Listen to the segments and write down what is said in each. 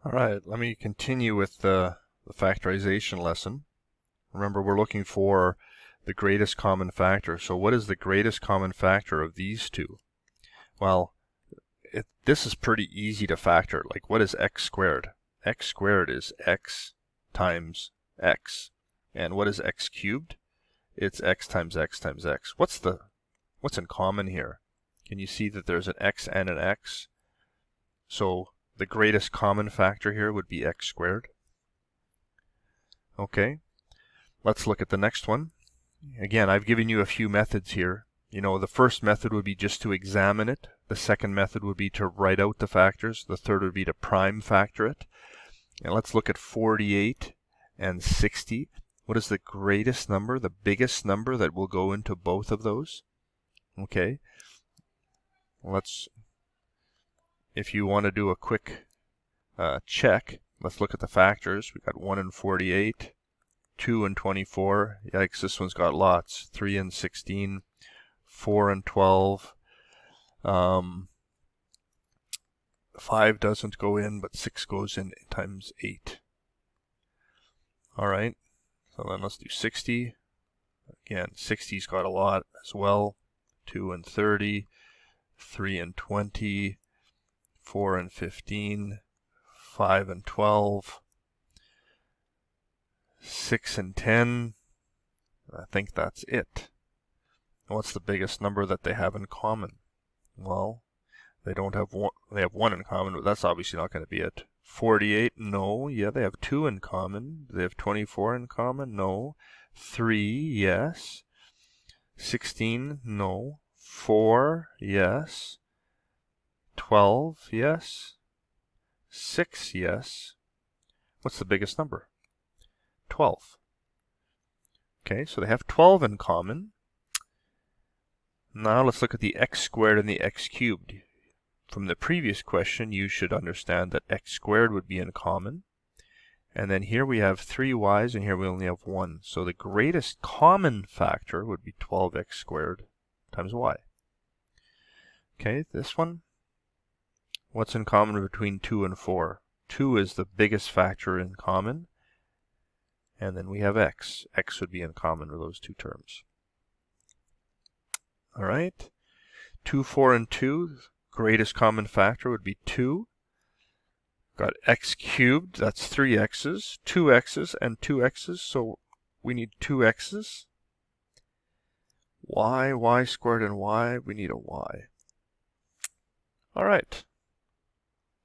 All right, let me continue with the factorization lesson. Remember, we're looking for the greatest common factor. So what is the greatest common factor of these two? Well, this is pretty easy to factor. Like, what is x squared? X squared is x times x. And what is x cubed? It's x times x times x. What's in common here? Can you see that there's an x and an x? So the greatest common factor here would be x squared. Okay, let's look at the next one. Again, I've given you a few methods here. The first method would be just to examine it. The second method would be to write out the factors. The third would be to prime factor it. And let's look at 48 and 60. What is the greatest number, the biggest number that will go into both of those? Okay, if you want to do a quick check, let's look at the factors. We've got 1 and 48, 2 and 24. Yikes, this one's got lots. 3 and 16, 4 and 12. 5 doesn't go in, but 6 goes in times 8. All right, so then let's do 60. Again, 60's got a lot as well. 2 and 30, 3 and 20, 4 and 15, 5 and 12, 6 and 10. I think that's it. What's the biggest number that they have in common? Well, they don't have one. They have 1 in common, but that's obviously not going to be it. 48, no. Yeah, they have 2 in common. They have 24 in common, no. 3, yes. 16, no. 4, yes. 12, yes. 6, yes. What's the biggest number? 12. Okay, so they have 12 in common. Now let's look at the x squared and the x cubed. From the previous question, you should understand that x squared would be in common. And then here we have 3y's, and here we only have 1. So the greatest common factor would be 12x squared times y. Okay, this one. What's in common between 2 and 4? 2 is the biggest factor in common. And then we have x. X would be in common with those two terms. All right. 2, 4, and 2. Greatest common factor would be 2. Got x cubed, that's 3x's, 2x's, and 2x's, so we need 2x's. Y squared, and y, we need a y. All right.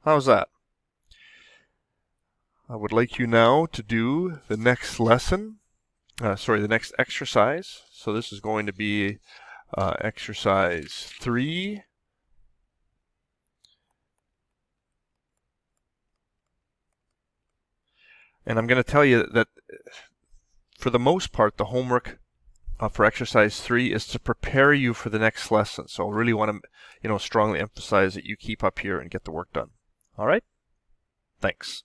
How's that? I would like you now to do the next lesson, the next exercise. So this is going to be exercise 3. And I'm going to tell you that for the most part, the homework for exercise 3 is to prepare you for the next lesson. So I really want to, strongly emphasize that you keep up here and get the work done. All right? Thanks.